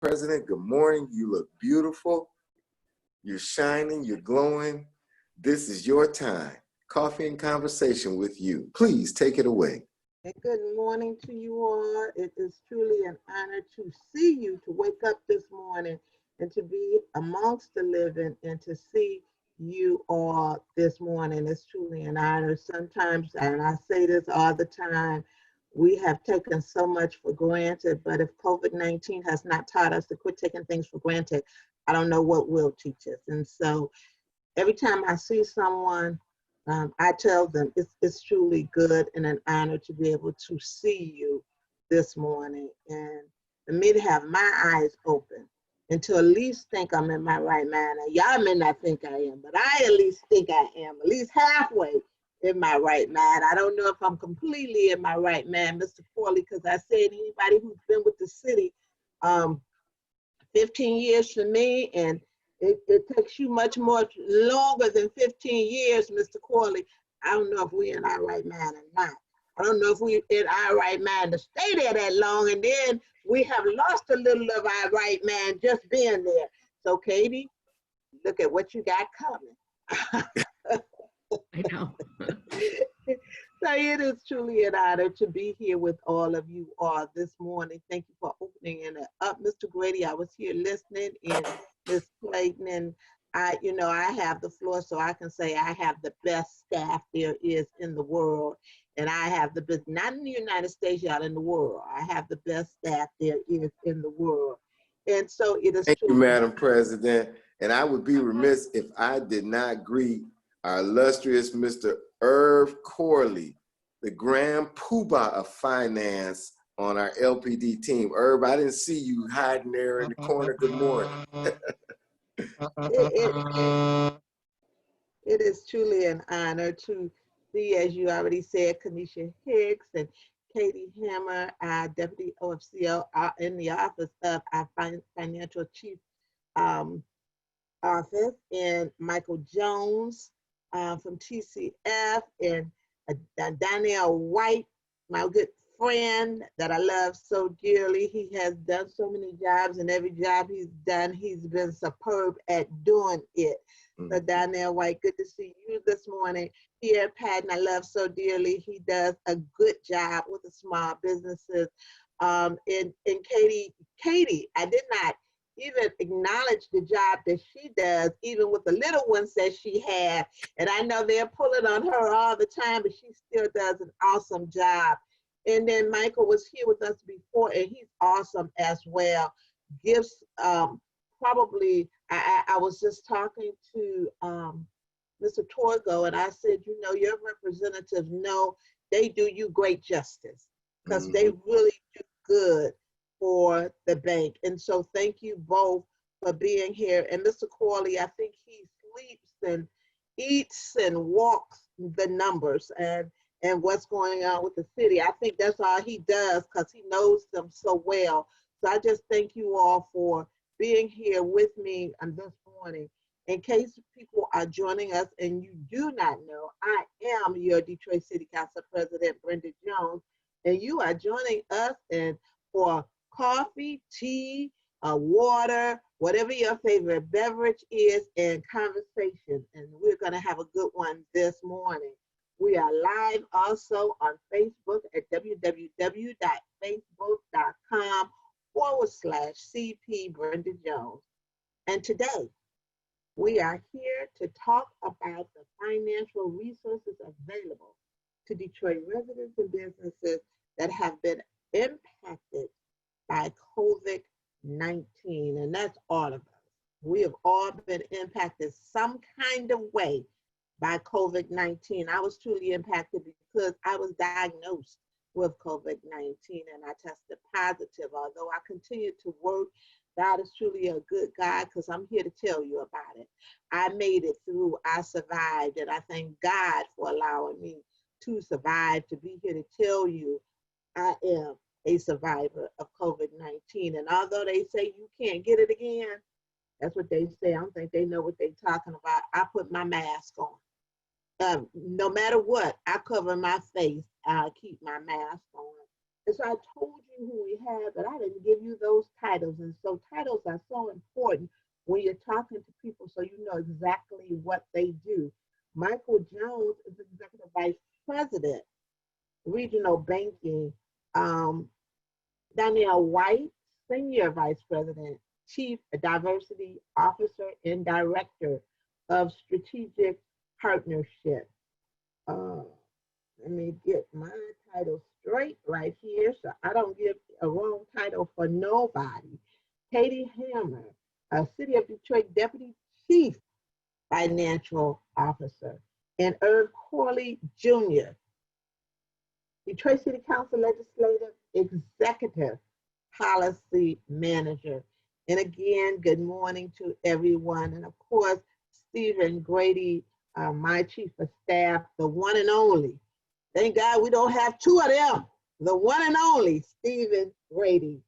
President, good morning. You look beautiful. You're shining, you're glowing. This is your time. Coffee and conversation with you. Please take it away. And good morning to you all. It is truly an honor to see you, to wake up this morning and to be amongst the living and to see you all this morning. It's truly an honor. Sometimes, and I say this all the time, we have taken so much for granted, but if COVID-19 has not taught us to quit taking things for granted, I don't know what will teach us. And so every time I see someone, I tell them it's truly good and an honor to be able to see you this morning. And for me to have my eyes open and to at least think I'm in my right mind. Now, y'all may not think I am, but I at least think I am, at least halfway in my right mind. I don't know if I'm completely in my right mind, Mr. Corley, because I said anybody who's been with the city 15 years for me, and it takes you much more longer than 15 years, Mr. Corley. I don't know if we're in our right mind or not. I don't know if we're in our right mind to stay there that long, and then we have lost a little of our right mind just being there. So, Katie, look at what you got coming. I know. So it is truly an honor to be here with all of you all this morning. Thank you for opening it up. Mr. Grady, I was here listening, and Ms. Clayton, and I have the floor, so I can say I have the best staff there is in the world. And I have the best, not in the United States, y'all, in the world. I have the best staff there is in the world. And so it is. Thank you, Madam President. And I would be remiss if I did not greet our illustrious Mr. Irvin Corley, the grand poobah of finance on our LPD team. Irv, I didn't see you hiding there in the corner. Good morning. It is truly an honor to see, as you already said, Kanisha Hicks and Katie Hammer, our Deputy OFCO in the office of our Financial Chief Office, and Michael Jones from TCF, and Donnell White, my good friend that I love so dearly. He has done so many jobs, and every job he's done, he's been superb at doing it. So Donnell White, good to see you this morning. Pierre Patton, I love so dearly. He does a good job with the small businesses. And Katie, I did not even acknowledge the job that she does, even with the little ones that she has. And I know they're pulling on her all the time, but she still does an awesome job. And then Michael was here with us before, and he's awesome as well. Gives probably, I was just talking to Mr. Torgo, and I said, your representatives know they do you great justice, because they really do good for the bank. And so thank you both for being here. And Mr. Corley, I think he sleeps and eats and walks the numbers and what's going on with the city. I think that's all he does, because he knows them so well. So I just thank you all for being here with me on this morning. In case people are joining us and you do not know, I am your Detroit City Council President, Brenda Jones, and you are joining us for coffee, tea, water, whatever your favorite beverage is, and conversation. And we're going to have a good one this morning. We are live also on Facebook at www.facebook.com/CP Brenda Jones. And today, we are here to talk about the financial resources available to Detroit residents and businesses that have been impacted by COVID-19. And that's all of us. We have all been impacted some kind of way by COVID-19. I was truly impacted because I was diagnosed with COVID-19 and I tested positive. Although I continue to work, God is truly a good God, because I'm here to tell you about it. I made it through. I survived, and I thank God for allowing me to survive, to be here to tell you I am a survivor of COVID-19. And although they say you can't get it again, that's what they say. I don't think they know what they're talking about. I put my mask on. No matter what, I cover my face. I keep my mask on. And so I told you who we had, but I didn't give you those titles. And so titles are so important when you're talking to people so you know exactly what they do. Michael Jones is Executive Vice President, Regional Banking. Donnell White, Senior Vice President, Chief Diversity Officer and Director of Strategic Partnership. Let me get my title straight right here so I don't give a wrong title for nobody. Katie Hammer, City of Detroit Deputy Chief Financial Officer, and Irvin Corley Jr., Detroit City Council Legislative Executive Policy Manager. And again, good morning to everyone. And of course, Stephen Grady, my Chief of Staff, the one and only. Thank God we don't have two of them. The one and only Stephen Grady.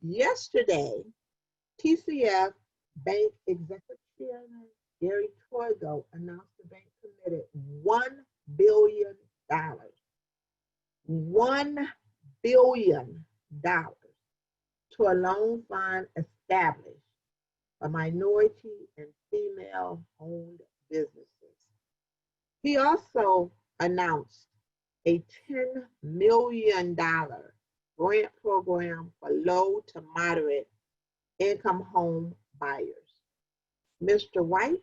Yesterday, TCF Bank Executive Chairman Gary Torgo announced the bank committed $1 billion. $1 billion to a loan fund established for minority and female-owned businesses. He also announced a $10 million grant program for low to moderate income home buyers. Mr. White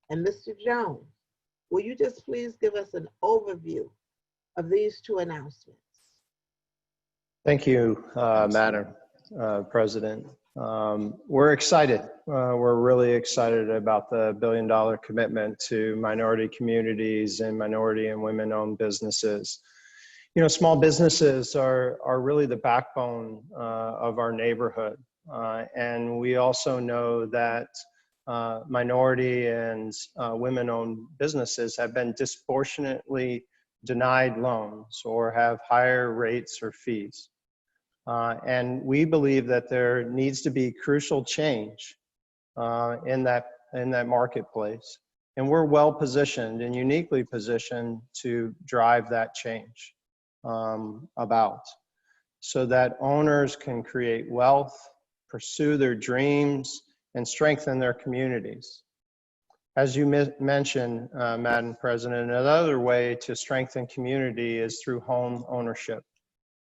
and Mr. Jones, will you just please give us an overview of these two announcements? Thank you, Madam President. We're excited. We're really excited about the $1 billion commitment to minority communities and minority and women-owned businesses. You know, small businesses are really the backbone of our neighborhood. And we also know that minority and women-owned businesses have been disproportionately denied loans or have higher rates or fees. And we believe that there needs to be crucial change in that marketplace. And we're well positioned and uniquely positioned to drive that change about, so that owners can create wealth, pursue their dreams, and strengthen their communities. As you mentioned, Madam President, another way to strengthen community is through home ownership.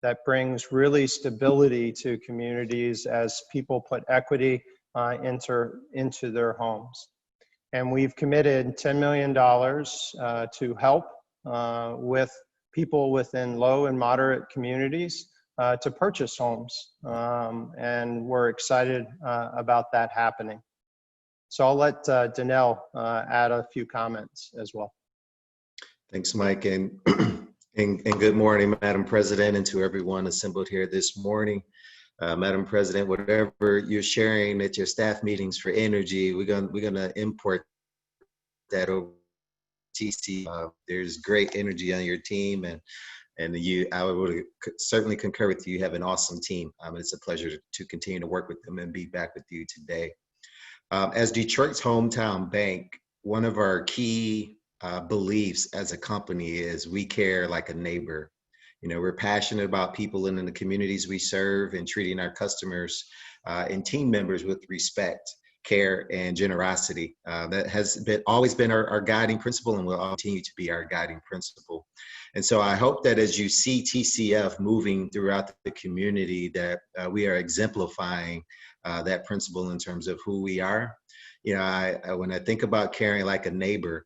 That brings really stability to communities as people put equity into their homes. And we've committed $10 million to help with people within low and moderate communities to purchase homes. And we're excited about that happening. So I'll let Donnell add a few comments as well. Thanks, Mike, and good morning, Madam President, and to everyone assembled here this morning. Madam President, whatever you're sharing at your staff meetings for energy, we're gonna import that over TC. There's great energy on your team, and I would certainly concur with you. You have an awesome team. It's a pleasure to continue to work with them and be back with you today. As Detroit's hometown bank, one of our key beliefs as a company is we care like a neighbor. You know, we're passionate about people in the communities we serve and treating our customers and team members with respect, care, and generosity. That has always been our guiding principle and will continue to be our guiding principle. And so I hope that as you see TCF moving throughout the community, that we are exemplifying that principle in terms of who we are. You know, when I think about caring like a neighbor,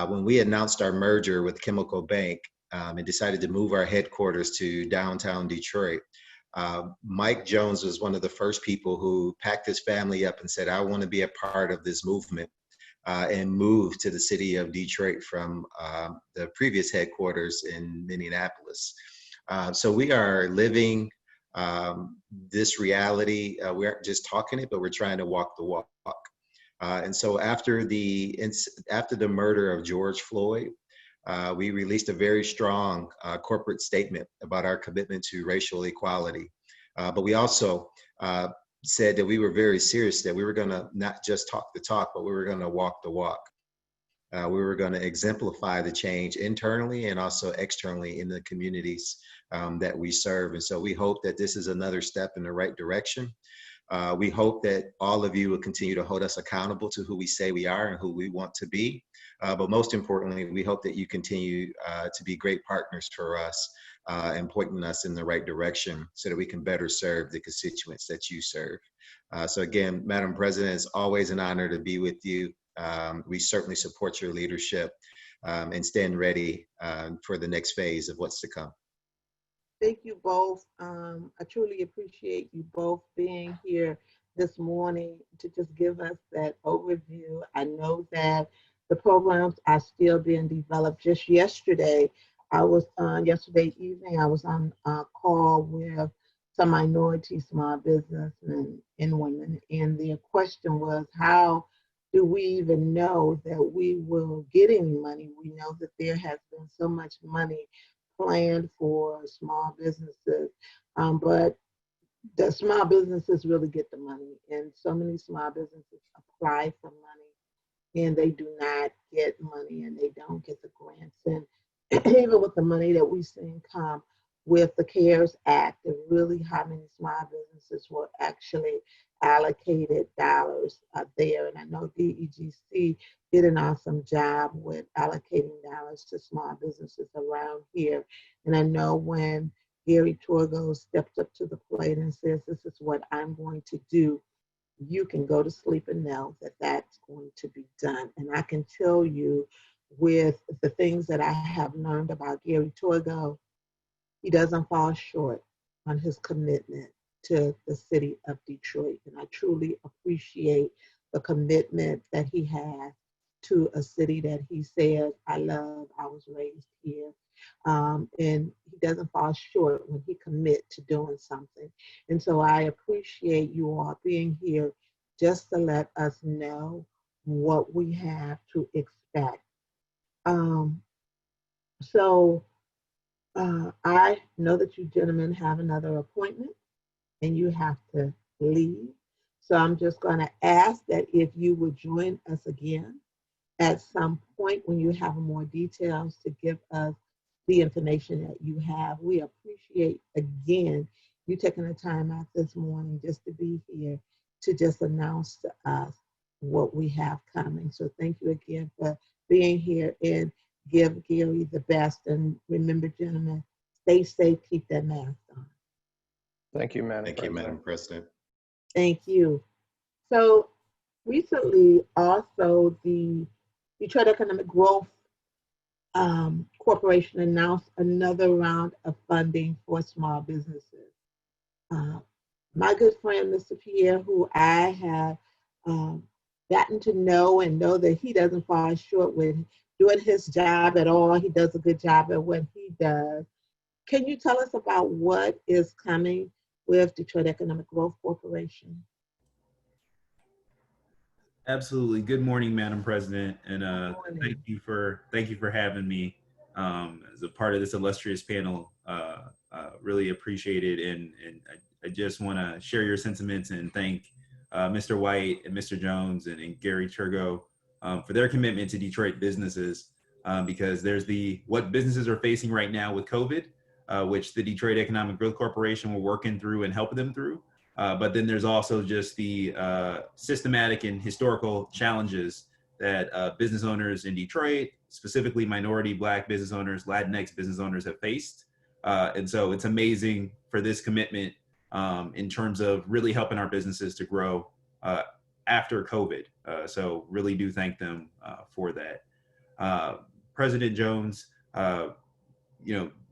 when we announced our merger with Chemical Bank and decided to move our headquarters to downtown Detroit, Mike Jones was one of the first people who packed his family up and said, I want to be a part of this movement, and moved to the city of Detroit from the previous headquarters in Minneapolis. So we are living this reality. We aren't just talking it, but we're trying to walk the walk. And so after the murder of George Floyd, we released a very strong corporate statement about our commitment to racial equality. But we also said that we were very serious, that we were going to not just talk the talk, but we were going to walk the walk. We were going to exemplify the change internally and also externally in the communities that we serve. And so we hope that this is another step in the right direction. We hope that all of you will continue to hold us accountable to who we say we are and who we want to be. But most importantly, we hope that you continue to be great partners for us and pointing us in the right direction so that we can better serve the constituents that you serve. So again, Madam President, it's always an honor to be with you. We certainly support your leadership and stand ready for the next phase of what's to come. Thank you both. I truly appreciate you both being here this morning to just give us that overview. I know that the programs are still being developed. Just yesterday, yesterday evening, I was on a call with some minority small business and women, and their question was, how do we even know that we will get any money? We know that there has been so much money planned for small businesses, but the small businesses really get the money, and so many small businesses apply for money and they do not get money and they don't get the grants. And even with the money that we've seen come with the CARES Act, and really how many small businesses were actually allocated dollars there. And I know DEGC did an awesome job with allocating dollars to small businesses around here. And I know when Gary Torgo steps up to the plate and says, this is what I'm going to do, you can go to sleep and know that that's going to be done. And I can tell you, with the things that I have learned about Gary Torgo, he doesn't fall short on his commitment to the city of Detroit. And I truly appreciate the commitment that he has to a city that he says, I love, I was raised here. And he doesn't fall short when he commits to doing something. And so I appreciate you all being here just to let us know what we have to expect. I know that you gentlemen have another appointment and you have to leave. So I'm just going to ask that if you would join us again at some point when you have more details to give us the information that you have. We appreciate, again, you taking the time out this morning just to be here to just announce to us what we have coming. So thank you again for being here, and give Gary the best. And remember, gentlemen, stay safe, keep that mask on. Thank you, Madam Thank President. you, Madam President. Thank you. So recently, also, the Detroit Economic Growth Corporation announced another round of funding for small businesses. My good friend, Mr. Pierre, who I have gotten to know and know that he doesn't fall short with doing his job at all. He does a good job at what he does. Can you tell us about what is coming with Detroit Economic Growth Corporation? Absolutely. Good morning, Madam President, and thank you for having me as a part of this illustrious panel. Really appreciate it, and I just want to share your sentiments and thank Mr. White and Mr. Jones and Gary Turgo for their commitment to Detroit businesses, because there's what businesses are facing right now with COVID, which the Detroit Economic Growth Corporation will working through and help them through. But then there's also just the systematic and historical challenges that business owners in Detroit, specifically minority Black business owners, Latinx business owners, have faced. And so it's amazing for this commitment in terms of really helping our businesses to grow after COVID. So really do thank them for that. President Jones,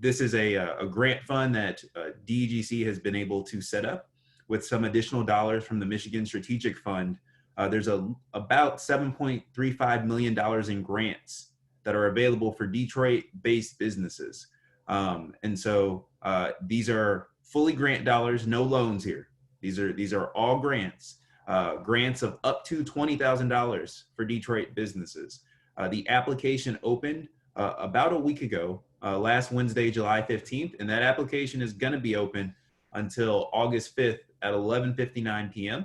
this is a grant fund that DEGC has been able to set up with some additional dollars from the Michigan Strategic Fund. There's about $7.35 million in grants that are available for Detroit-based businesses. And so these are fully grant dollars, no loans here. These are all grants, grants of up to $20,000 for Detroit businesses. The application opened about a week ago, last Wednesday, July 15th, and that application is gonna be open until August 5th at 11:59 p.m.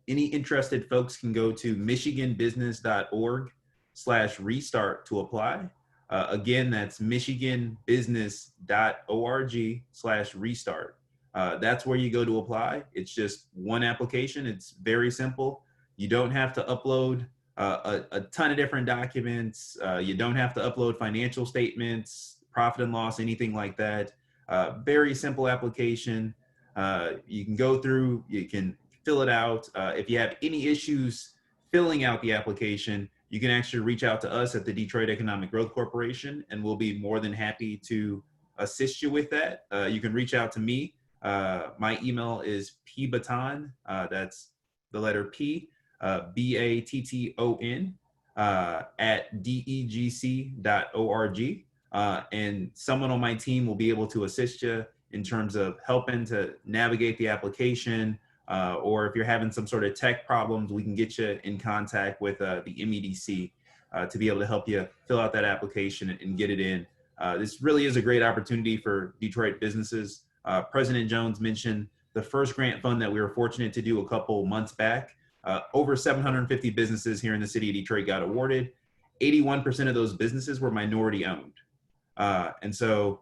Any interested folks can go to michiganbusiness.org michiganbusiness.org/restart to apply. Again, that's michiganbusiness.org/restart. That's where you go to apply. It's just one application. It's very simple. You don't have to upload a ton of different documents. You don't have to upload financial statements, profit and loss, anything like that. Very simple application. You can go through, you can fill it out. If you have any issues filling out the application, you can actually reach out to us at the Detroit Economic Growth Corporation, and we'll be more than happy to assist you with that. You can reach out to me. My email is pbatton, that's the letter P, BATTON, at DEGC.org. And someone on my team will be able to assist you in terms of helping to navigate the application, or if you're having some sort of tech problems, we can get you in contact with the MEDC to be able to help you fill out that application and get it in. This really is a great opportunity for Detroit businesses. President Jones mentioned the first grant fund that we were fortunate to do a couple months back. Over 750 businesses here in the city of Detroit got awarded. 81% of those businesses were minority owned. And so,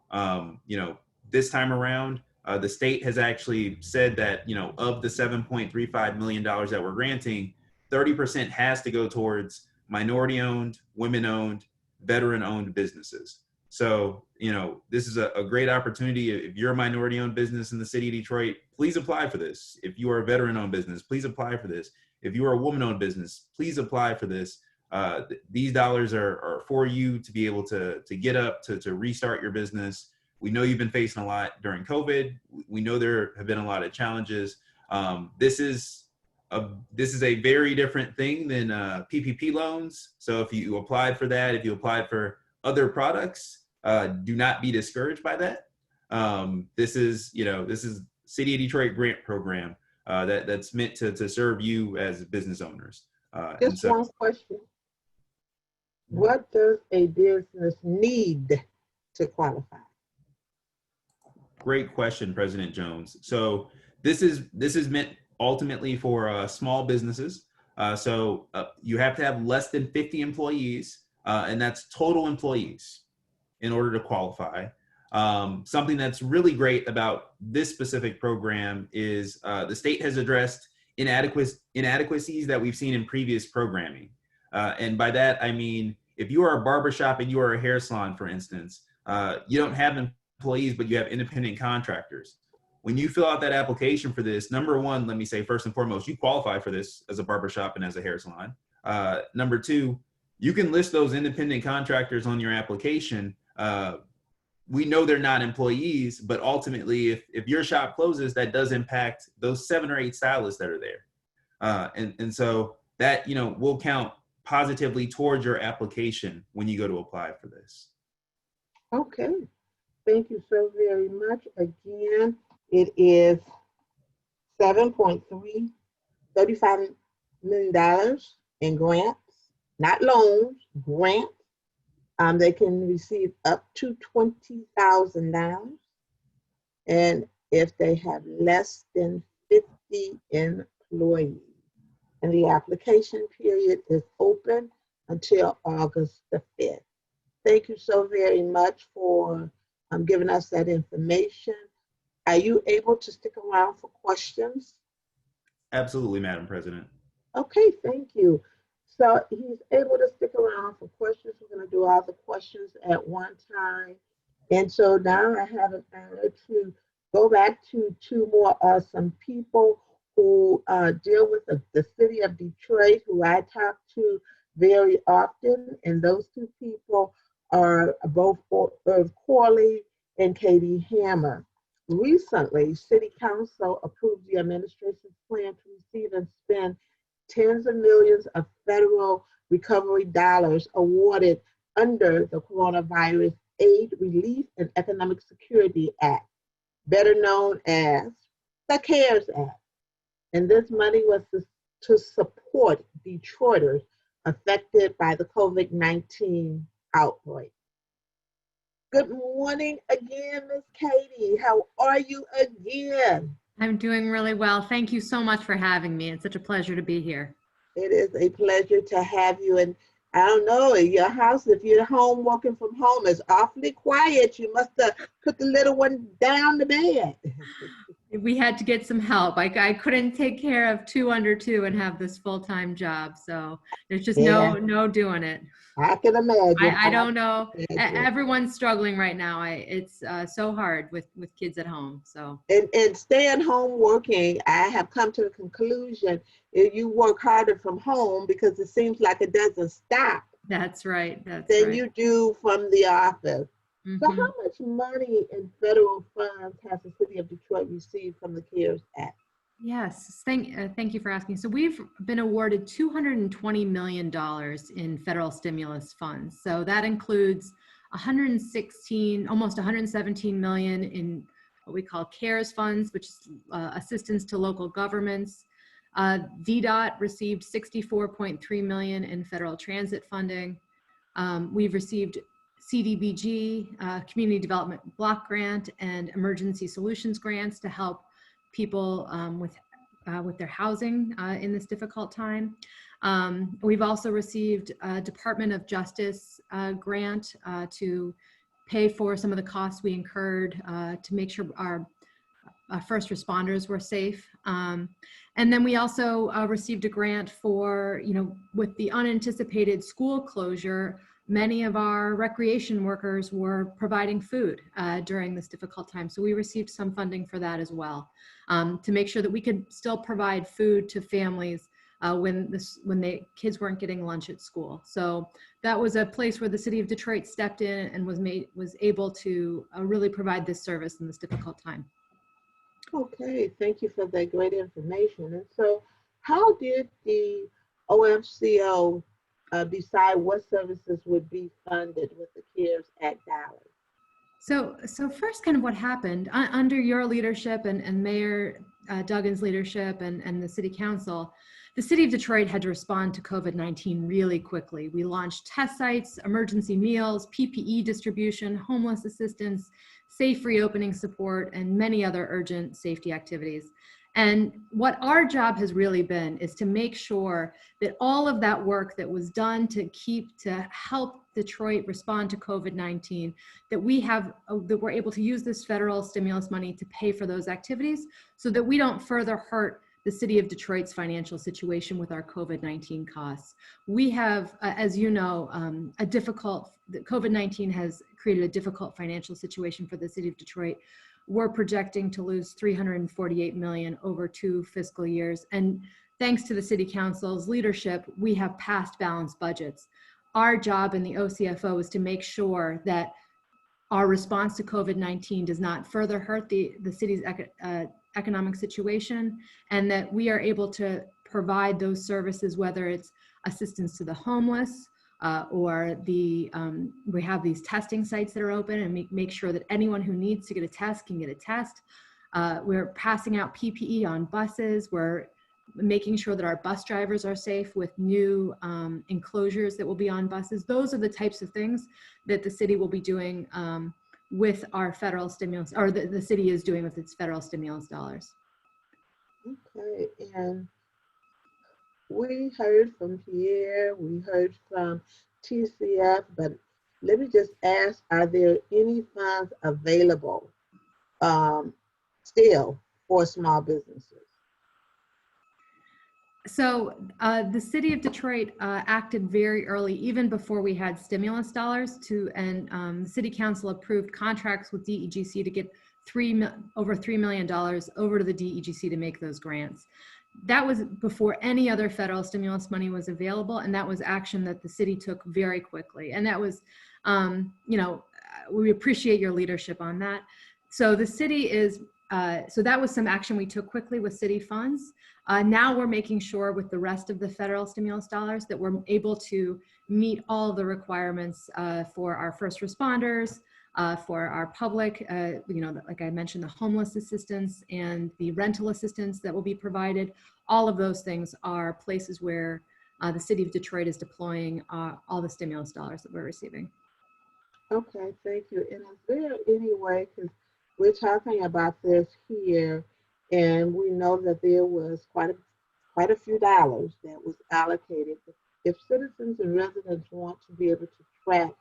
you know, this time around, the state has actually said that, you know, of the $7.35 million that we're granting, 30% has to go towards minority owned, women owned, veteran owned businesses. So, you know, this is a great opportunity. If you're a minority owned business in the city of Detroit, please apply for this. If you are a veteran owned business, please apply for this. If you are a woman owned business, please apply for this. These dollars are for you to be able to get up, to restart your business. We know you've been facing a lot during COVID. We know there have been a lot of challenges. This is a very different thing than PPP loans. So if you applied for that, if you applied for other products, do not be discouraged by that. This is City of Detroit grant program that's meant to serve you as business owners. Just one question. What does a business need to qualify? Great question, President Jones. So this is meant ultimately for small businesses. So you have to have less than 50 employees, and that's total employees in order to qualify. Something that's really great about this specific program is the state has addressed inadequacies that we've seen in previous programming. And by that, I mean, if you are a barbershop and you are a hair salon, for instance, you don't have employees, but you have independent contractors. When you fill out that application for this, number one, let me say first and foremost, you qualify for this as a barbershop and as a hair salon. Number two, you can list those independent contractors on your application. We know they're not employees, but ultimately, if your shop closes, that does impact those 7 or 8 stylists that are there. And so that, you know, will count positively towards your application when you go to apply for this. Okay. Thank you so very much. Again, it is $7.35 million in grants, not loans, grants. They can receive up to $20,000. And if they have less than 50 employees. And the application period is open until August the 5th. Thank you so very much for giving us that information. Are you able to stick around for questions? Absolutely, Madam President. Okay, thank you. So he's able to stick around for questions. We're going to do all the questions at one time. And so now I have an honor to go back to 2 more awesome people who deal with the city of Detroit, who I talk to very often. And those 2 people are both Irvin Corley and Katie Hammer. Recently, City Council approved the administration's plan to receive and spend tens of millions of federal recovery dollars awarded under the Coronavirus Aid, Relief, and Economic Security Act, better known as the CARES Act. And this money was to support Detroiters affected by the COVID-19 outbreak. Good morning again, Ms. Katie. How are you again? I'm doing really well. Thank you so much for having me. It's such a pleasure to be here. It is a pleasure to have you. And I don't know, in your house, if you're home working from home, it's awfully quiet. You must have put the little one down to bed. We had to get some help. I couldn't take care of 2 under 2 and have this full-time job. So there's just Yeah. no doing it. I can imagine. I don't know. Imagine. Everyone's struggling right now. It's so hard with kids at home. So And staying home working, I have come to the conclusion if you work harder from home because it seems like it doesn't stop that's right. That's than right. you do from the office. So Mhm. how much money in federal funds has the city of Detroit received from the CARES Act? Yes, thank you for asking. So we've been awarded $220 million in federal stimulus funds. So that includes 116, almost 117 million in what we call CARES funds, which is assistance to local governments. DDOT received 64.3 million in federal transit funding. We've received CDBG, Community Development Block Grant, and Emergency Solutions grants to help people with their housing in this difficult time. We've also received a Department of Justice grant to pay for some of the costs we incurred to make sure our first responders were safe. And then we also received a grant for, with the unanticipated school closure, many of our recreation workers were providing food during this difficult time. So we received some funding for that as well, to make sure that we could still provide food to families when the kids weren't getting lunch at school. So that was a place where the city of Detroit stepped in and was able to really provide this service in this difficult time. Okay, thank you for that great information. And so how did the OFCO decide what services would be funded with the CARES Act dollars? So first, kind of what happened under your leadership and Mayor Duggan's leadership and the City Council, the City of Detroit had to respond to COVID-19 really quickly. We launched test sites, emergency meals, PPE distribution, homeless assistance, safe reopening support, and many other urgent safety activities. And what our job has really been is to make sure that all of that work that was done to help Detroit respond to COVID-19, that we're able to use this federal stimulus money to pay for those activities so that we don't further hurt the city of Detroit's financial situation with our COVID-19 costs. We have, as you know, COVID-19 has created a difficult financial situation for the city of Detroit. We're projecting to lose $348 million over 2 fiscal years. And thanks to the City Council's leadership, we have passed balanced budgets. Our job in the OCFO is to make sure that our response to COVID-19 does not further hurt the city's economic situation, and that we are able to provide those services, whether it's assistance to the homeless, or we have these testing sites that are open and make sure that anyone who needs to get a test can get a test. We're passing out PPE on buses. We're making sure that our bus drivers are safe with new enclosures that will be on buses. Those are the types of things that the city will be doing with our federal stimulus, or the city is doing with its federal stimulus dollars. Okay, and we heard from Pierre, we heard from TCF, but let me just ask, are there any funds available still for small businesses? So the city of Detroit acted very early, even before we had stimulus dollars, and the city council approved contracts with DEGC to get over $3 million over to the DEGC to make those grants. That was before any other federal stimulus money was available, and that was action that the city took very quickly. And that was, we appreciate your leadership on that. So the city is, so that was some action we took quickly with city funds. Now we're making sure with the rest of the federal stimulus dollars that we're able to meet all the requirements for our first responders, for our public, like I mentioned, the homeless assistance and the rental assistance that will be provided. All of those things are places where the city of Detroit is deploying all the stimulus dollars that we're receiving. Okay, thank you. And is there any way, because we're talking about this here, and we know that there was quite a few dollars that was allocated if citizens and residents want to be able to track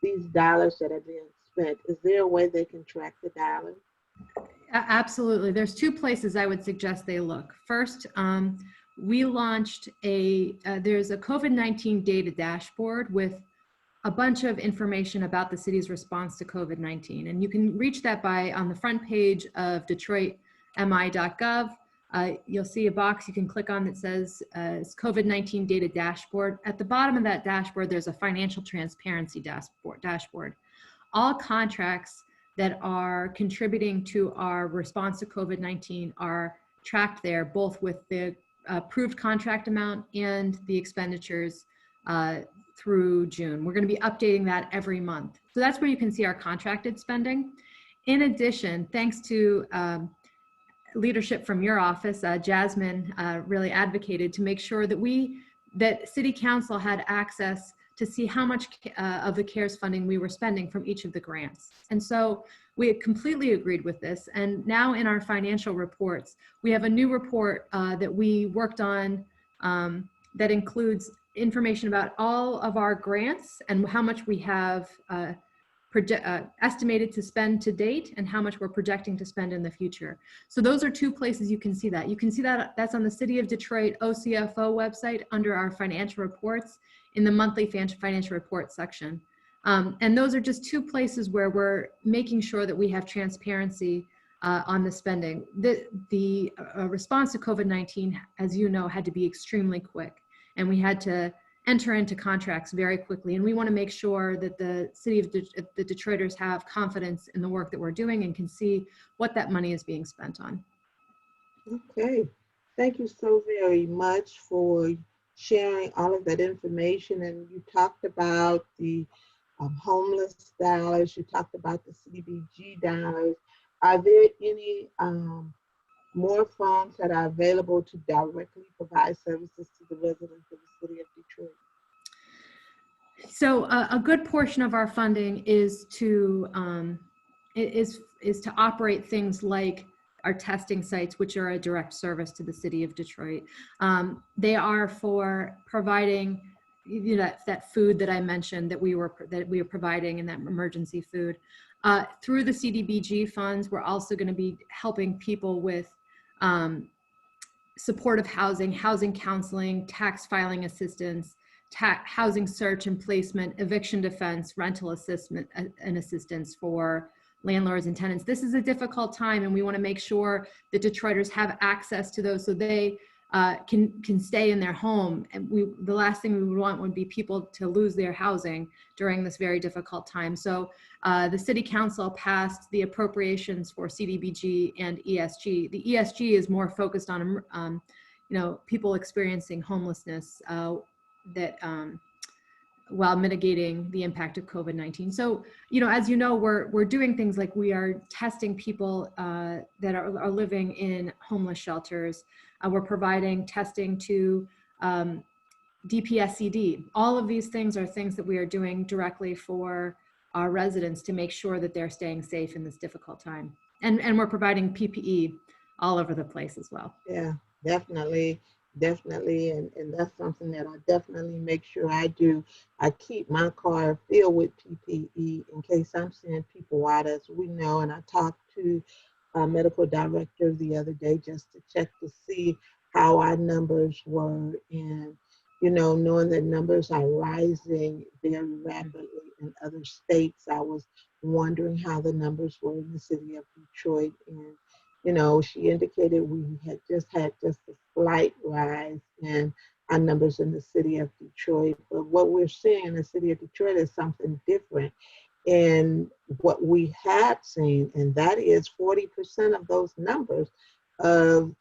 these dollars that are being spent, is there a way they can track the dollars? Absolutely. There's two places I would suggest they look. First, we launched there's a COVID-19 data dashboard with a bunch of information about the city's response to COVID-19. And you can reach that by on the front page of DetroitMI.gov. You'll see a box you can click on that says COVID-19 data dashboard. At the bottom of that dashboard, there's a financial transparency dashboard. All contracts that are contributing to our response to COVID-19 are tracked there, both with the approved contract amount and the expenditures through June. We're going to be updating that every month. So that's where you can see our contracted spending. In addition, thanks to leadership from your office, Jasmine really advocated to make sure that City Council had access to see how much of the CARES funding we were spending from each of the grants. And so we had completely agreed with this. And now in our financial reports, we have a new report that we worked on that includes information about all of our grants and how much we have estimated to spend to date and how much we're projecting to spend in the future. So those are two places you can see that. You can see that that's on the City of Detroit OCFO website under our financial reports in the monthly financial report section. And those are just two places where we're making sure that we have transparency on the spending. The response to COVID-19, as you know, had to be extremely quick. And we had to enter into contracts very quickly. And we want to make sure that the city of the Detroiters have confidence in the work that we're doing and can see what that money is being spent on. Okay, thank you so very much for sharing all of that information. And you talked about the homeless dollars, you talked about the CDBG dollars. Are there any more funds that are available to directly provide services to the residents of the city of Detroit? So a good portion of our funding is to operate things like our testing sites, which are a direct service to the city of Detroit. They are for providing that food that I mentioned that we were providing, and that emergency food. Through the CDBG funds, we're also going to be helping people with supportive housing, housing counseling, tax filing assistance, housing search and placement, eviction defense, rental assistance, and assistance for landlords and tenants. This is a difficult time, and we want to make sure that Detroiters have access to those so they can stay in their home. And the last thing we would want would be people to lose their housing during this very difficult time. So the City Council passed the appropriations for CDBG and ESG. The ESG is more focused on people experiencing homelessness while mitigating the impact of COVID-19. So, as you know, we're doing things like we are testing people that are living in homeless shelters. We're providing testing to DPSCD. All of these things are things that we are doing directly for our residents to make sure that they're staying safe in this difficult time. And we're providing PPE all over the place as well. Yeah, definitely. And that's something that I definitely make sure I do. I keep my car filled with PPE in case I'm seeing people out, as we know. And I talked to our medical director the other day just to check to see how our numbers were. And, knowing that numbers are rising very rapidly in other states, I was wondering how the numbers were in the city of Detroit. And she indicated we had just a slight rise in our numbers in the city of Detroit. But what we're seeing in the city of Detroit is something different. And what we had seen, and that is 40% of those numbers of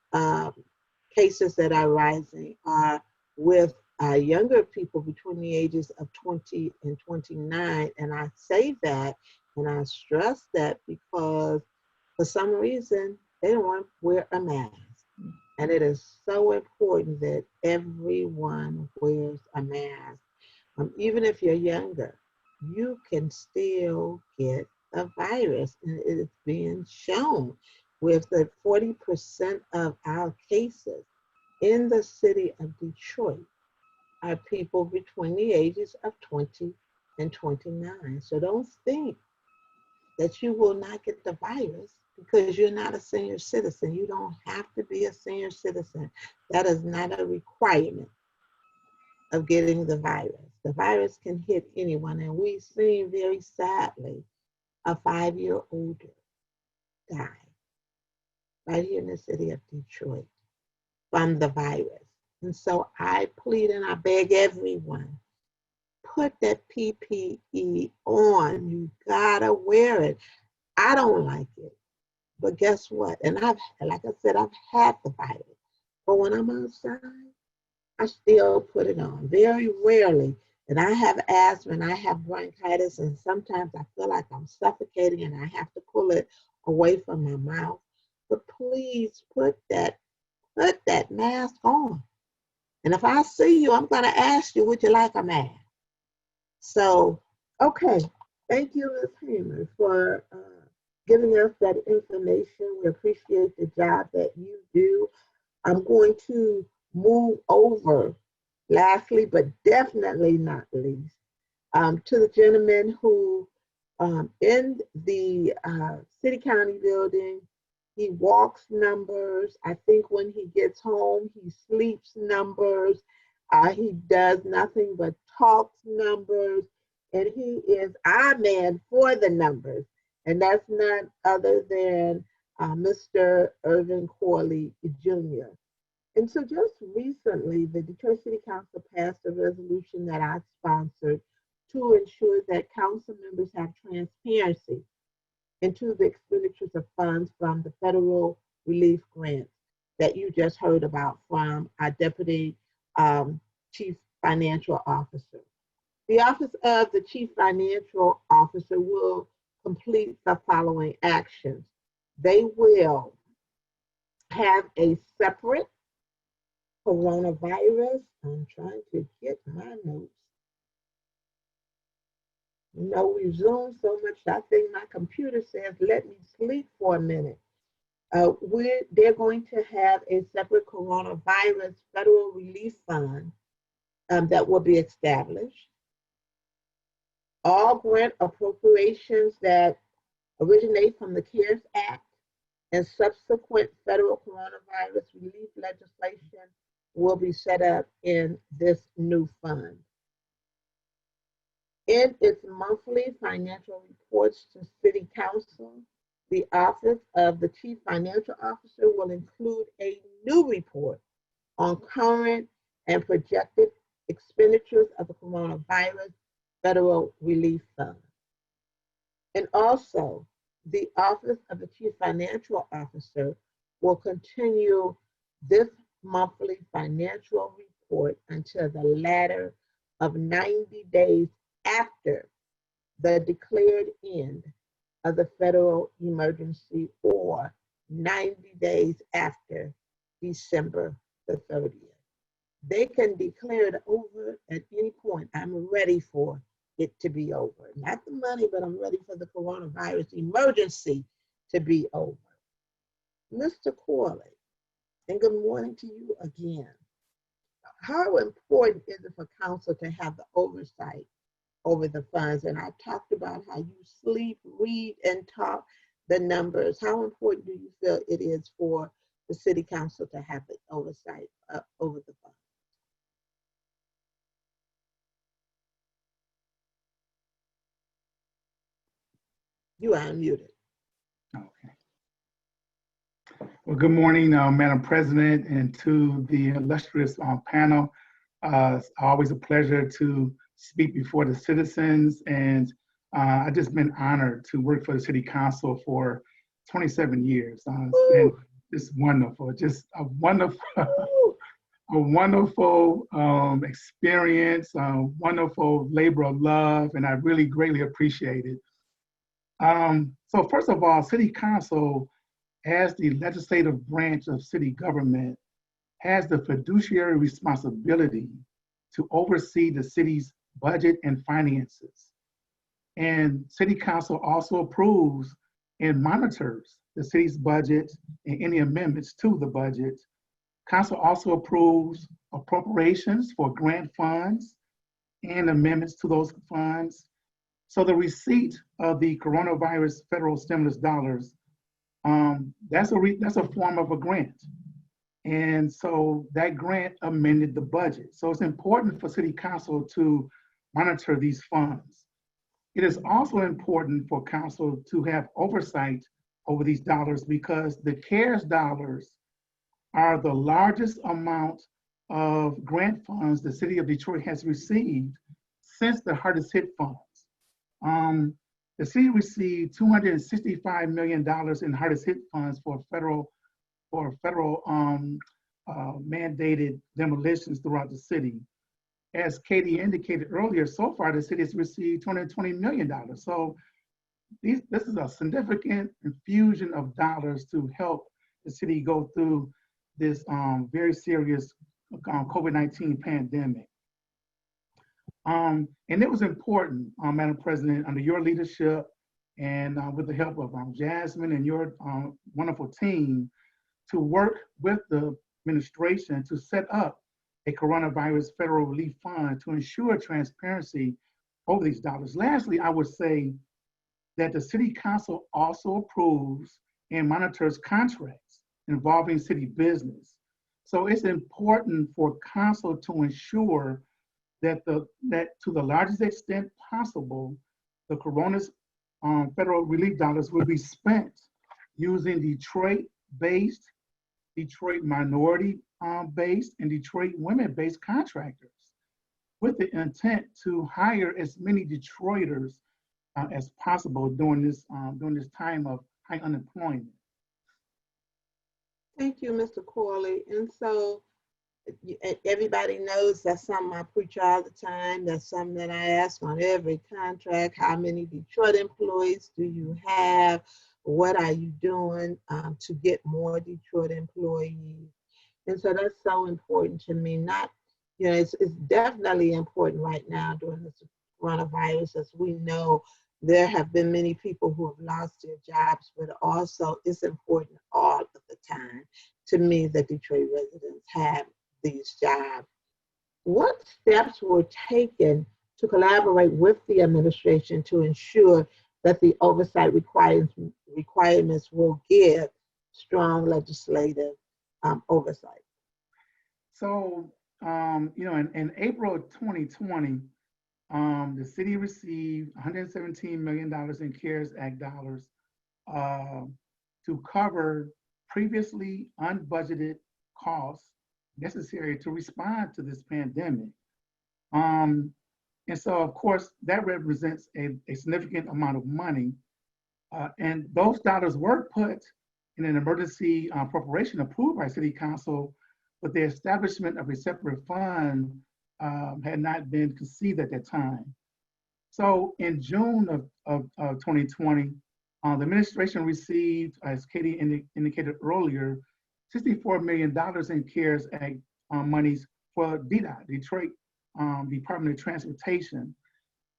cases that are rising are with younger people between the ages of 20 and 29. And I say that, and I stress that because for some reason, they don't want to wear a mask. And it is so important that everyone wears a mask. Even if you're younger, you can still get a virus. And it is being shown with the 40% of our cases in the city of Detroit are people between the ages of 20 and 29. So don't think that you will not get the virus because you're not a senior citizen. You don't have to be a senior citizen. That is not a requirement of getting the virus. The virus can hit anyone, and we've seen very sadly a 5-year-old die right here in the city of Detroit from the virus. And so I plead and I beg everyone, put that PPE on. You gotta wear it. I don't like it, but guess what? And like I said, I've had the virus, but when I'm outside, I still put it on. Very rarely, and I have asthma and I have bronchitis, and sometimes I feel like I'm suffocating and I have to pull it away from my mouth. But please put that mask on. And if I see you, I'm gonna ask you, would you like a mask? So, okay, thank you, Ms. Hamer, for giving us that information. We appreciate the job that you do. I'm going to move over, lastly, but definitely not least, to the gentleman who in the city county building, he walks numbers. I think when he gets home, he sleeps numbers. He does nothing but talks numbers, and he is our man for the numbers. And that's none other than Mr. Irvin Corley Jr. And so just recently, the Detroit City Council passed a resolution that I sponsored to ensure that council members have transparency into the expenditures of funds from the federal relief grants that you just heard about from our Deputy Chief Financial Officer. The Office of the Chief Financial Officer will complete the following actions. They will have a separate coronavirus. I'm trying to get my notes. You know, we Zoom so much, I think my computer says, let me sleep for a minute. They're going to have a separate coronavirus federal relief fund that will be established. All grant appropriations that originate from the CARES Act and subsequent federal coronavirus relief legislation will be set up in this new fund. In its monthly financial reports to City Council, the Office of the Chief Financial Officer will include a new report on current and projected expenditures of the coronavirus federal relief fund. And also, the Office of the Chief Financial Officer will continue this monthly financial report until the latter of 90 days after the declared end of the federal emergency, or 90 days after December the 30th. They can declare it over at any point. I'm ready for it to be over. Not the money, but I'm ready for the coronavirus emergency to be over. Mr. Corley, and good morning to you again. How important is it for council to have the oversight over the funds? And I talked about how you sleep, read, and talk the numbers. How important do you feel it is for the city council to have the oversight over the funds? You are unmuted. Okay. Well, good morning, Madam President, and to the illustrious panel. It's always a pleasure to speak before the citizens, and I've just been honored to work for the City Council for 27 years. It's been just wonderful, just a wonderful, experience, a wonderful labor of love, and I really greatly appreciate it. So first of all, City Council, as the legislative branch of city government, has the fiduciary responsibility to oversee the city's budget and finances. And City Council also approves and monitors the city's budget and any amendments to the budget. Council also approves appropriations for grant funds and amendments to those funds. So the receipt of the coronavirus federal stimulus dollars, that's a form of a grant. And so that grant amended the budget. So it's important for City Council to monitor these funds. It is also important for Council to have oversight over these dollars because the CARES dollars are the largest amount of grant funds the City of Detroit has received since the hardest hit funds. The city received $265 million in hardest hit funds for federal mandated demolitions throughout the city. As Katie indicated earlier, so far the city has received $220 million. So this is a significant infusion of dollars to help the city go through this very serious COVID-19 pandemic. And it was important, Madam President, under your leadership and with the help of Jasmine and your wonderful team, to work with the administration to set up a coronavirus federal relief fund to ensure transparency over these dollars. Lastly, I would say that the City Council also approves and monitors contracts involving city business. So it's important for Council to ensure that to the largest extent possible, the corona's federal relief dollars will be spent using Detroit-based, Detroit minority-based, and Detroit women-based contractors with the intent to hire as many Detroiters as possible during this time of high unemployment. Thank you, Mr. Corley. And so everybody knows that's something I preach all the time. That's something that I ask on every contract. How many Detroit employees do you have? What are you doing to get more Detroit employees? And so that's so important to me. Not, it's definitely important right now during this coronavirus, as we know there have been many people who have lost their jobs, but also it's important all of the time to me that Detroit residents have these jobs. What steps were taken to collaborate with the administration to ensure that the oversight requirements will give strong legislative oversight? So, in April of 2020, the city received $117 million in CARES Act dollars to cover previously unbudgeted costs necessary to respond to this pandemic. And so, of course, that represents a significant amount of money. And those dollars were put in an emergency appropriation approved by City Council, but the establishment of a separate fund had not been conceived at that time. So in June of 2020, the administration received, as Katie indicated earlier, $64 million in CARES Act monies for DDOT, Detroit Department of Transportation.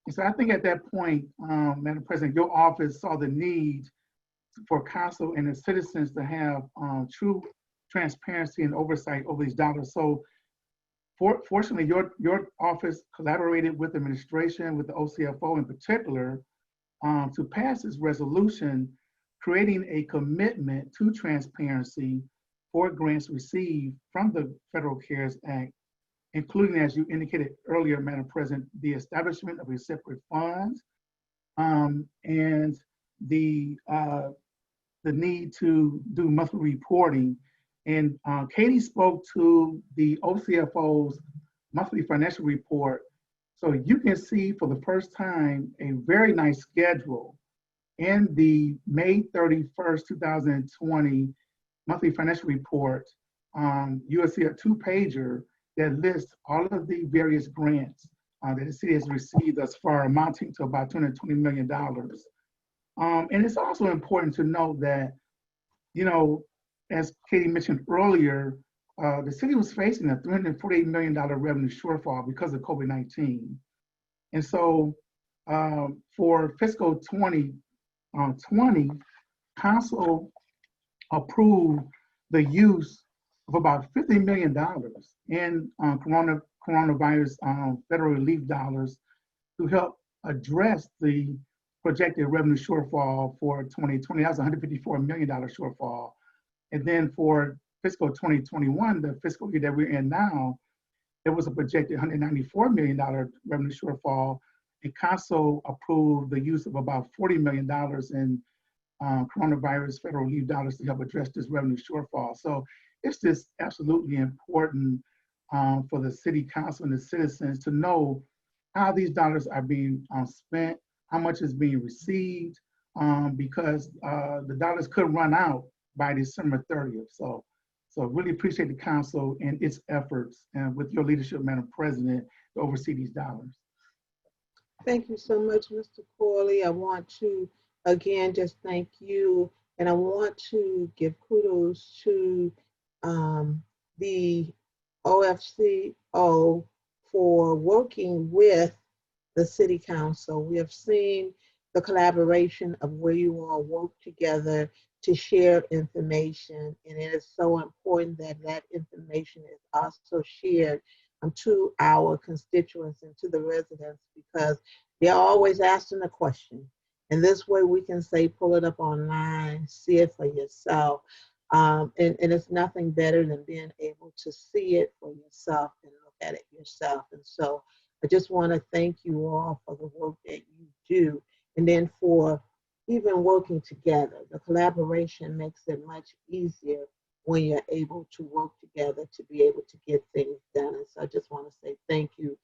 And so I think at that point, Madam President, your office saw the need for Council and the citizens to have true transparency and oversight over these dollars. So fortunately, your office collaborated with the administration, with the OCFO in particular, to pass this resolution, creating a commitment to transparency for grants received from the Federal CARES Act, including, as you indicated earlier, Madam President, the establishment of a separate fund and the need to do monthly reporting. And Katie spoke to the OCFO's monthly financial report. So you can see for the first time a very nice schedule in the May 31st, 2020 monthly financial report. You will see a 2-pager that lists all of the various grants that the city has received thus far, amounting to about $220 million. And it's also important to note that, as Katie mentioned earlier, the city was facing a $348 million revenue shortfall because of COVID-19. And so for fiscal 2020, Council approved the use of about $50 million in coronavirus federal relief dollars to help address the projected revenue shortfall for 2020. That was a $154 million shortfall. And then for fiscal 2021, the fiscal year that we're in now, there was a projected $194 million revenue shortfall. And Council approved the use of about $40 million in coronavirus federal relief dollars to help address this revenue shortfall. So it's just absolutely important for the City Council and the citizens to know how these dollars are being spent, how much is being received, because the dollars could run out by December 30th. So really appreciate the council and its efforts, and with your leadership, Madam President, to oversee these dollars. Thank you so much, Mr. Corley. I want to, again, just thank you. And I want to give kudos to the OFCO for working with the City Council. We have seen the collaboration of where you all work together to share information, and it is so important that that information is also shared to our constituents and to the residents, because they're always asking a question. And this way we can say, pull it up online, see it for yourself. And it's nothing better than being able to see it for yourself and look at it yourself. And so I just want to thank you all for the work that you do. And then for even working together, the collaboration makes it much easier when you're able to work together to be able to get things done. And so I just want to say thank you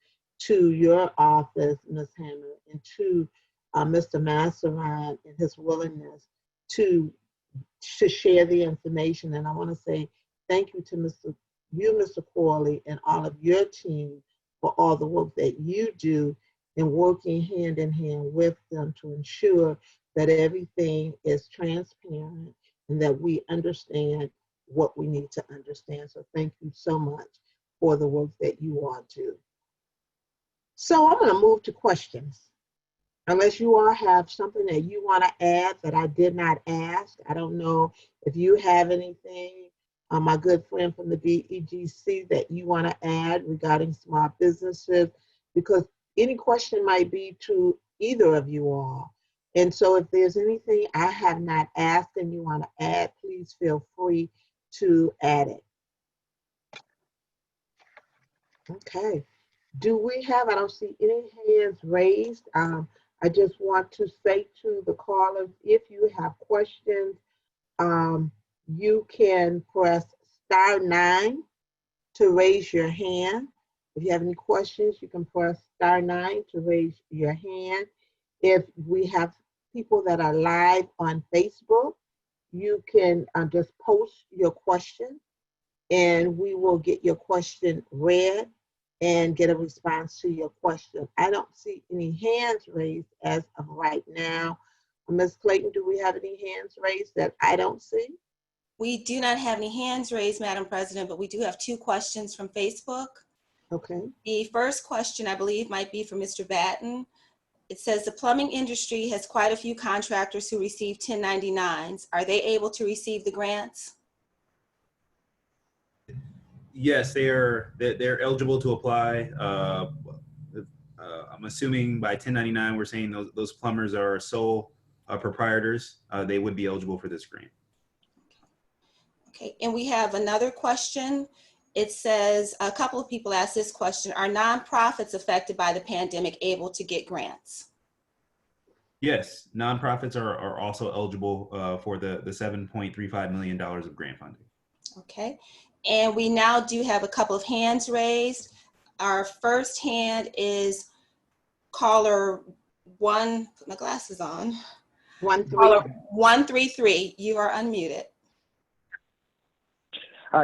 to your office, Ms. Hammer, and to Mr. Masseron and his willingness to share the information. And I want to say thank you to Mr. Corley, and all of your team for all the work that you do in working hand in hand with them to ensure that everything is transparent and that we understand what we need to understand. So thank you so much for the work that you all do. So I'm going to move to questions. Unless you all have something that you want to add that I did not ask. I don't know if you have anything, my good friend from the DEGC, that you want to add regarding small businesses, because any question might be to either of you all. And so if there's anything I have not asked and you want to add, please feel free to add it. Okay. Do we have, I don't see any hands raised. I just want to say to the callers, if you have questions, you can press *9 to raise your hand. If you have any questions, you can press *9 to raise your hand. If we have people that are live on Facebook, you can just post your question and we will get your question read and get a response to your question. I don't see any hands raised as of right now. Ms. Clayton, do we have any hands raised that I don't see? We do not have any hands raised, Madam President, but we do have 2 questions from Facebook. Okay. The first question, I believe, might be for Mr. Batton. It says the plumbing industry has quite a few contractors who receive 1099s. Are they able to receive the grants? Yes, they're eligible to apply. I'm assuming by 1099, we're saying those plumbers are sole proprietors. They would be eligible for this grant. Okay, and we have another question. It says, a couple of people asked this question, are nonprofits affected by the pandemic able to get grants? Yes, nonprofits are also eligible for the $7.35 million of grant funding. Okay, and we now do have a couple of hands raised. Our first hand is caller one, put my glasses on. Caller 133, you are unmuted.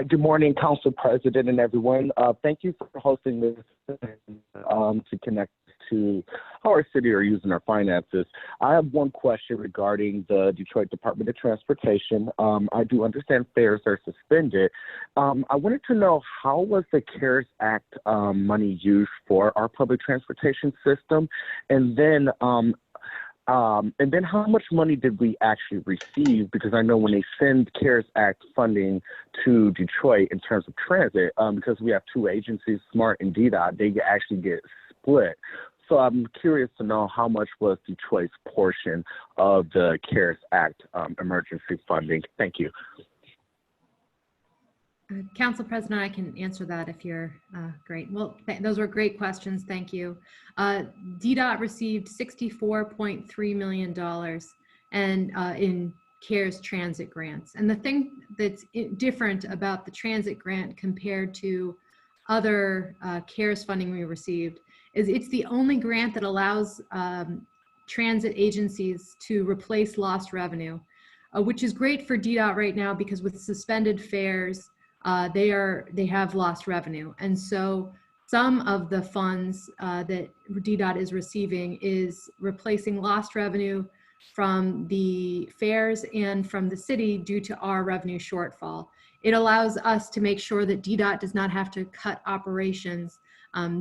Good morning, Council President and everyone. Thank you for hosting this to connect to how our city are using our finances. I have one question regarding the Detroit Department of Transportation. I do understand fares are suspended. I wanted to know, how was the CARES Act money used for our public transportation system? And then And then how much money did we actually receive? Because I know when they send CARES Act funding to Detroit in terms of transit, because we have two agencies, SMART and DDOT, they actually get split. So I'm curious to know how much was Detroit's portion of the CARES Act emergency funding. Thank you. Council President, I can answer that if you're great. Well, those were great questions. Thank you. DDOT received $64.3 million and in CARES transit grants. And the thing that's different about the transit grant compared to other CARES funding we received is it's the only grant that allows transit agencies to replace lost revenue, which is great for DDOT right now because with suspended fares, they have lost revenue. And so some of the funds that DDOT is receiving is replacing lost revenue from the fares and from the city due to our revenue shortfall. It allows us to make sure that DDOT does not have to cut operations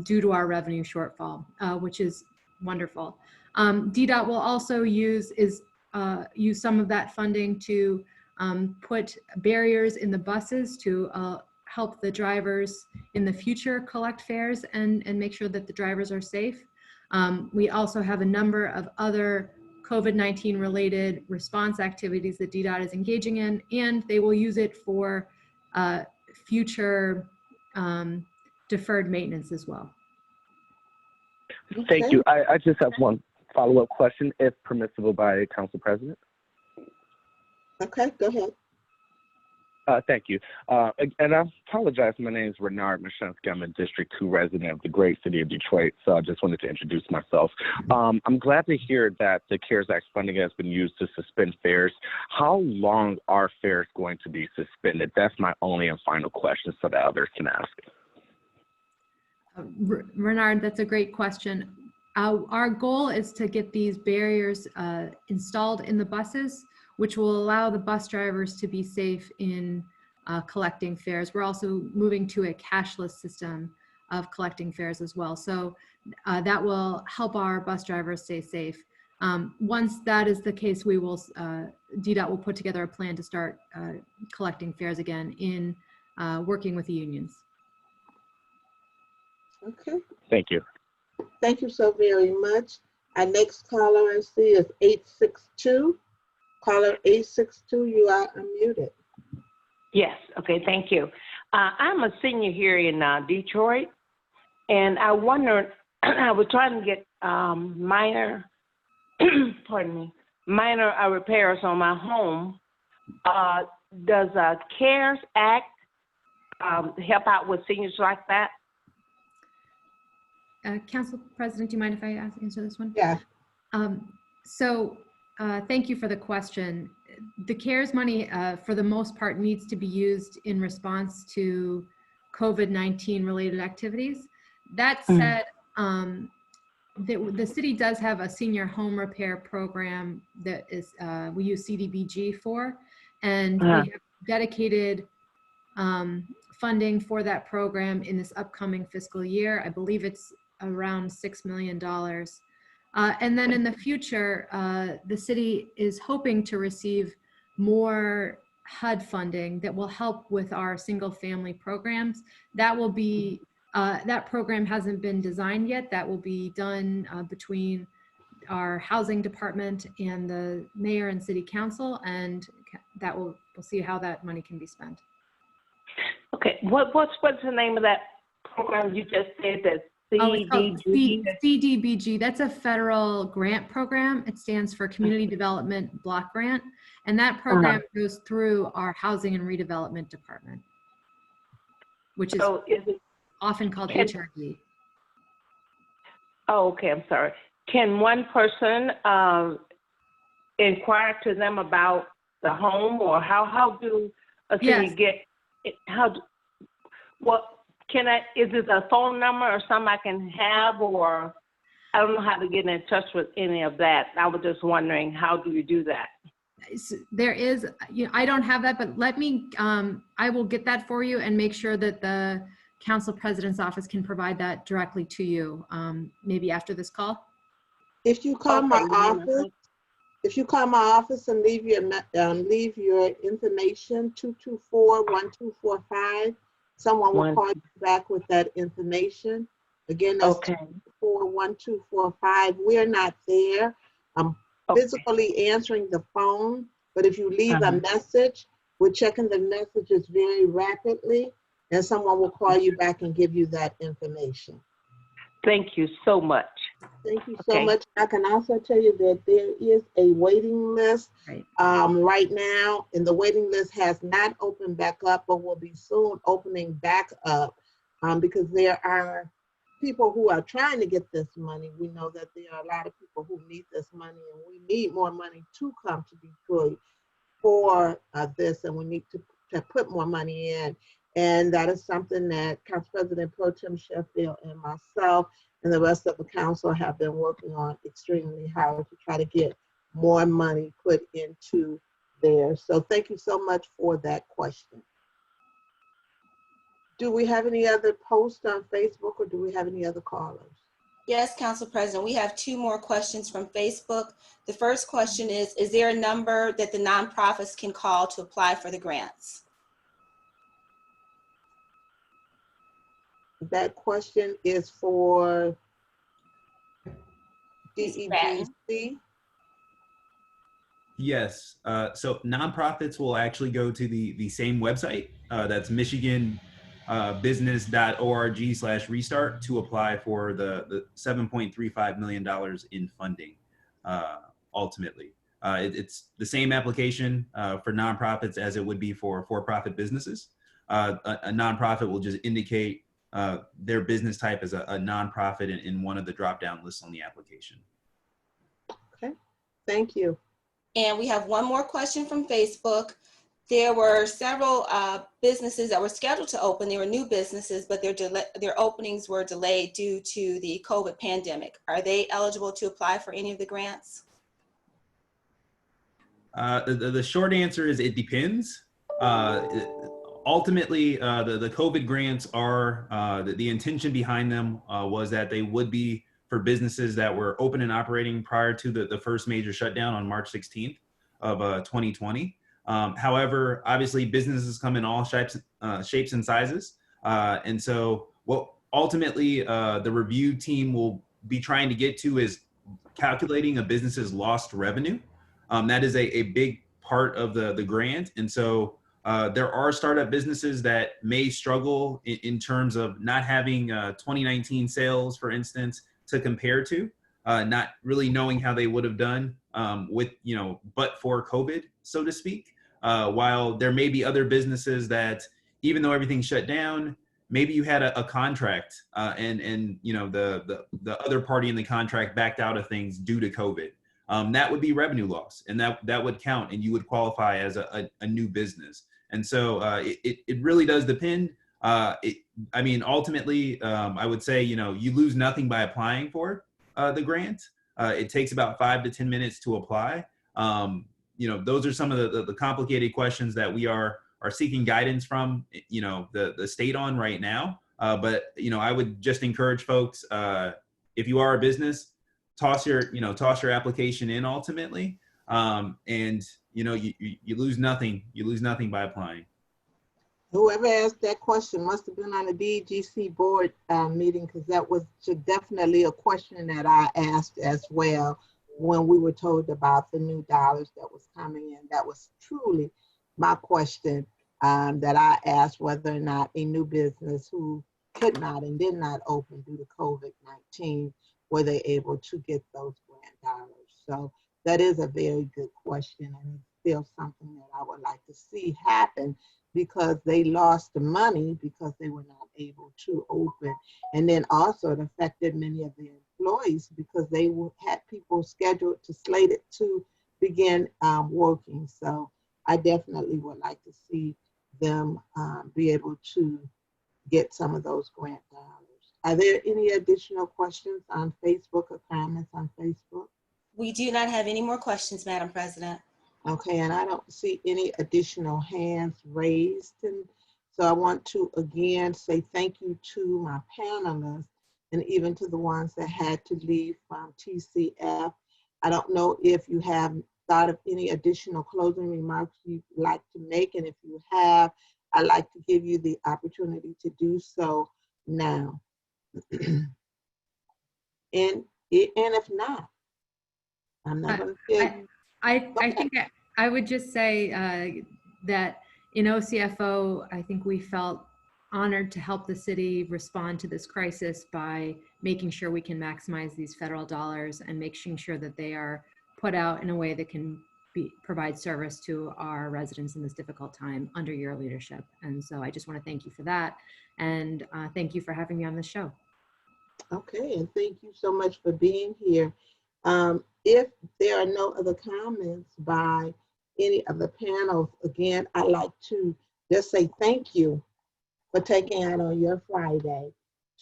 due to our revenue shortfall, which is wonderful. DDOT will also use some of that funding to put barriers in the buses to help the drivers in the future collect fares and make sure that the drivers are safe. We also have a number of other COVID-19 related response activities that DDOT is engaging in, and they will use it for future deferred maintenance as well. Thank you. I just have one follow-up question, if permissible by Council President. Okay, go ahead. Thank you. And I apologize, my name is Renard Mashinsky. I'm a District 2 resident of the great city of Detroit, so I just wanted to introduce myself. I'm glad to hear that the CARES Act funding has been used to suspend fares. How long are fares going to be suspended? That's my only and final question so that others can ask. Renard, that's a great question. Our goal is to get these barriers installed in the buses, which will allow the bus drivers to be safe in collecting fares. We're also moving to a cashless system of collecting fares as well. So that will help our bus drivers stay safe. Once that is the case, we will, DDOT will put together a plan to start collecting fares again in working with the unions. Okay. Thank you. Thank you so very much. Our next caller I see is 862. Caller 862, you are unmuted. Yes, okay, thank you. I'm a senior here in Detroit, and I wondered, I was trying to get minor, pardon me, minor repairs on my home. Does CARES Act help out with seniors like that? Council President, do you mind if I answer this one? Yeah. Thank you for the question. The CARES money, for the most part, needs to be used in response to COVID-19 related activities. That said, the city does have a senior home repair program that is we use CDBG for, and we have dedicated funding for that program in this upcoming fiscal year. I believe it's around $6 million. And then in the future, the city is hoping to receive more HUD funding that will help with our single family programs. That will be, that program hasn't been designed yet. That will be done between our housing department and the mayor and city council, and that we'll see how that money can be spent. Okay, what's the name of that program you just said? That CDBG. That's a federal grant program. It stands for Community Development Block Grant. And that program goes through our Housing and Redevelopment Department, which is often called HRD. Oh, okay, I'm sorry. Can one person inquire to them about the home, or how do a city get it? Is it a phone number or something I can have, or I don't know how to get in touch with any of that. I was just wondering, how do you do that? There is, I don't have that, but let me, I will get that for you and make sure that the council president's office can provide that directly to you, maybe after this call. If you call my office, and leave your information, 224-1245, someone will call you back with that information. Again, that's 224-1245. We're not there. I'm physically answering the phone, but if you leave a message, we're checking the messages very rapidly, and someone will call you back and give you that information. Thank you so much. Thank you so much. I can also tell you that there is a waiting list right now, and the waiting list has not opened back up, but will be soon opening back up because there are people who are trying to get this money. We know that there are a lot of people who need this money, and we need more money to come to Detroit for this, and we need to put more money in. And that is something that Council President Pro Tem Sheffield and myself and the rest of the council have been working on extremely hard to try to get more money put into there. So thank you so much for that question. Do we have any other posts on Facebook, or do we have any other callers? Yes, Council President, we have 2 more questions from Facebook. The first question is there a number that the nonprofits can call to apply for the grants? That question is for DEGC. Yes. So nonprofits will actually go to the same website. That's michiganbusiness.org/restart to apply for the $7.35 million in funding. Ultimately, it's the same application for nonprofits as it would be for for-profit businesses. A nonprofit will just indicate their business type as a nonprofit in one of the drop-down lists on the application. Okay, thank you. And we have one more question from Facebook. There were several businesses that were scheduled to open. They were new businesses, but their openings were delayed due to the COVID pandemic. Are they eligible to apply for any of the grants? The short answer is it depends. Ultimately, the COVID grants are, the intention behind them was that they would be for businesses that were open and operating prior to the first major shutdown on March 16th of 2020. However, obviously businesses come in all shapes and sizes. And so what ultimately the review team will be trying to get to is calculating a business's lost revenue. That is a big part of the grant. And so there are startup businesses that may struggle in terms of not having 2019 sales, for instance, to compare to, not really knowing how they would have done with, but for COVID, so to speak. While there may be other businesses that, even though everything shut down, maybe you had a contract and the other party in the contract backed out of things due to COVID. That would be revenue loss, and that would count, and you would qualify as a new business. And so it really does depend. Ultimately, I would say, you lose nothing by applying for the grant. It takes about 5 to 10 minutes to apply. Those are some of the complicated questions that we are seeking guidance from, the state on right now. But I would just encourage folks, if you are a business, toss your application in ultimately. And you lose nothing. You lose nothing by applying. Whoever asked that question must have been on the DEGC board meeting, because that was definitely a question that I asked as well when we were told about the new dollars that was coming in. That was truly my question that I asked, whether or not a new business who could not and did not open due to COVID-19, were they able to get those grant dollars? So that is a very good question, and it's still something that I would like to see happen, because they lost the money because they were not able to open. And then also it affected many of their employees because they had people scheduled slated to begin working. So I definitely would like to see them be able to get some of those grant dollars. Are there any additional questions on Facebook or comments on Facebook? We do not have any more questions, Madam President. Okay, and I don't see any additional hands raised. And so I want to again say thank you to my panelists and even to the ones that had to leave from TCF. I don't know if you have thought of any additional closing remarks you'd like to make, and if you have, I'd like to give you the opportunity to do so now. And if not, I'm not going to give you. I think I would just say that in OCFO, I think we felt honored to help the city respond to this crisis by making sure we can maximize these federal dollars and making sure that they are put out in a way that can provide service to our residents in this difficult time under your leadership. And so I just want to thank you for that. And thank you for having me on the show. Okay, and thank you so much for being here. If there are no other comments by any of the panels, again, I'd like to just say thank you for taking out on your Friday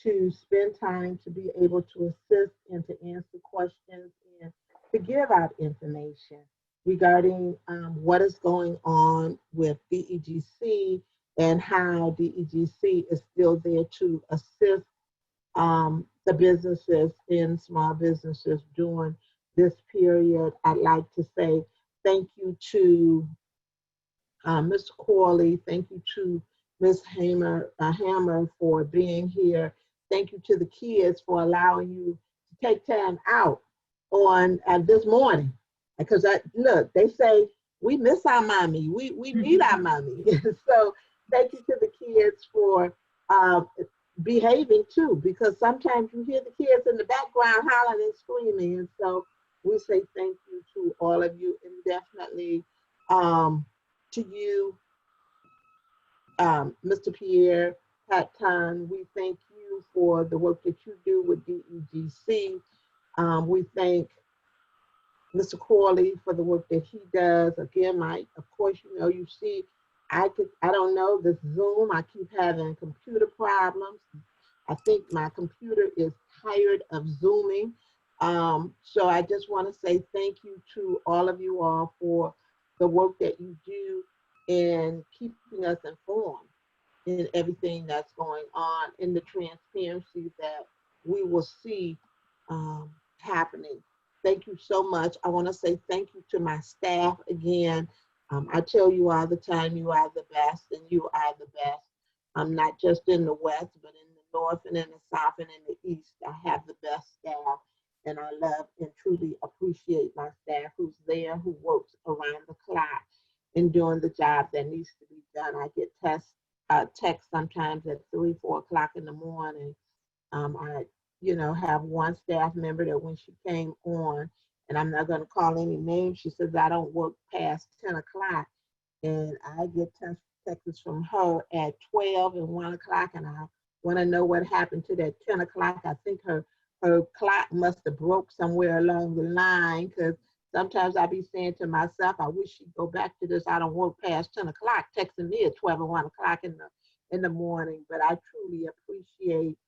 to spend time to be able to assist and to answer questions and to give out information regarding what is going on with DEGC and how DEGC is still there to assist the businesses and small businesses during this period. I'd like to say thank you to Mr. Corley. Thank you to Ms. Hammer for being here. Thank you to the kids for allowing you to take time out on this morning. Because look, they say we miss our mommy. We need our mommy. So thank you to the kids for behaving too, because sometimes you hear the kids in the background hollering and screaming. And so we say thank you to all of you, and definitely to you, Mr. Pierre, Batton. We thank you for the work that you do with DEGC. We thank Mr. Corley for the work that he does. Again, of course, you see, I don't know, this Zoom, I keep having computer problems. I think my computer is tired of Zooming. So I just want to say thank you to all of you all for the work that you do in keeping us informed in everything that's going on, in the transparency that we will see happening. Thank you so much. I want to say thank you to my staff again. I tell you all the time, you are the best, and you are the best. I'm not just in the West, but in the North and in the South and in the East. I have the best staff, and I love and truly appreciate my staff who's there, who works around the clock in doing the job that needs to be done. I get text sometimes at 3, 4 o'clock in the morning. I have one staff member that when she came on, and I'm not going to call any names, she says, I don't work past 10 o'clock. And I get texts from her at 12 and 1 o'clock, and I want to know what happened to that 10 o'clock. I think her clock must have broke somewhere along the line, because sometimes I be saying to myself, I wish she'd go back to this, I don't work past 10 o'clock, texting me at 12 and 1 o'clock in the morning. But I truly appreciate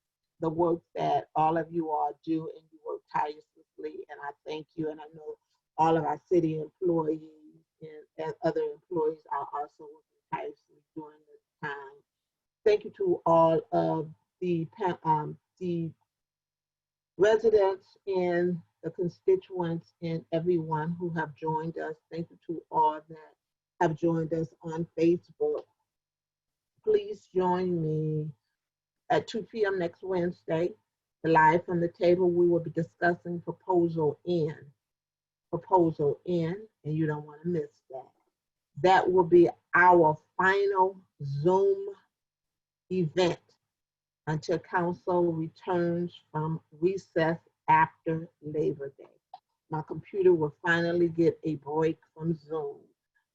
the work that all of you all do, and you work tirelessly, and I thank you. And I know all of our city employees and other employees are also working tirelessly during this time. Thank you to all of the residents and the constituents and everyone who have joined us. Thank you to all that have joined us on Facebook. Please join me at 2 p.m. next Wednesday. Live from the table, we will be discussing Proposal N. Proposal N, and you don't want to miss that. That will be our final Zoom event until council returns from recess after Labor Day. My computer will finally get a break from Zoom.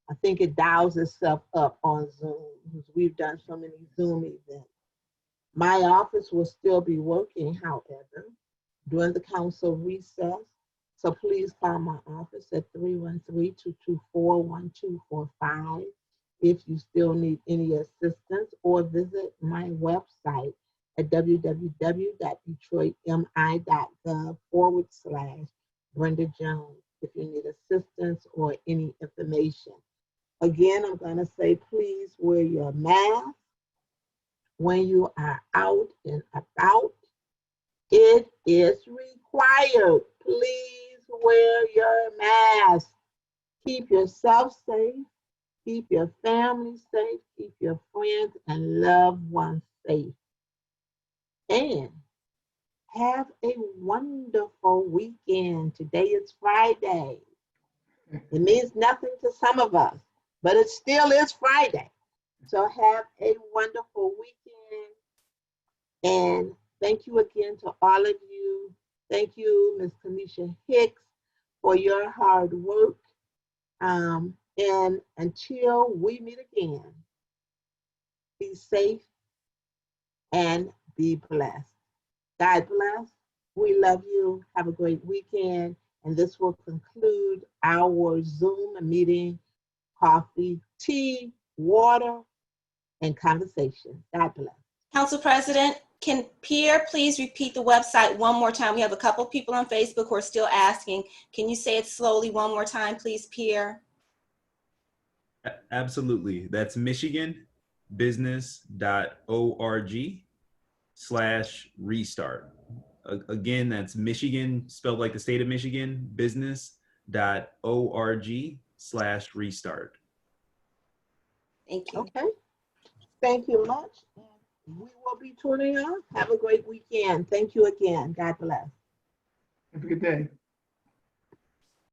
I think it dials itself up on Zoom because we've done so many Zoom events. My office will still be working, however, during the council recess. So please call my office at 313-224-1245 if you still need any assistance, or visit my website at www.detroitmi.gov/Brenda Jones if you need assistance or any information. Again, I'm going to say, please wear your mask when you are out and about. If is required. Please wear your mask. Keep yourself safe. Keep your family safe. Keep your friends and loved ones safe. And have a wonderful weekend. Today is Friday. It means nothing to some of us, but it still is Friday. So have a wonderful weekend. And thank you again to all of you. Thank you, Ms. Kanisha Hicks, for your hard work. And until we meet again, be safe and be blessed. God bless. We love you. Have a great weekend. And this will conclude our Zoom meeting, coffee, tea, water, and conversation. God bless. Council President, can Pierre please repeat the website one more time? We have a couple people on Facebook who are still asking. Can you say it slowly one more time, please, Pierre? Absolutely. That's michiganbusiness.org/restart. Again, that's Michigan, spelled like the state of Michigan, business.org/restart. Thank you. Okay. Thank you much. We will be tuning out. Have a great weekend. Thank you again. God bless. Have a good day.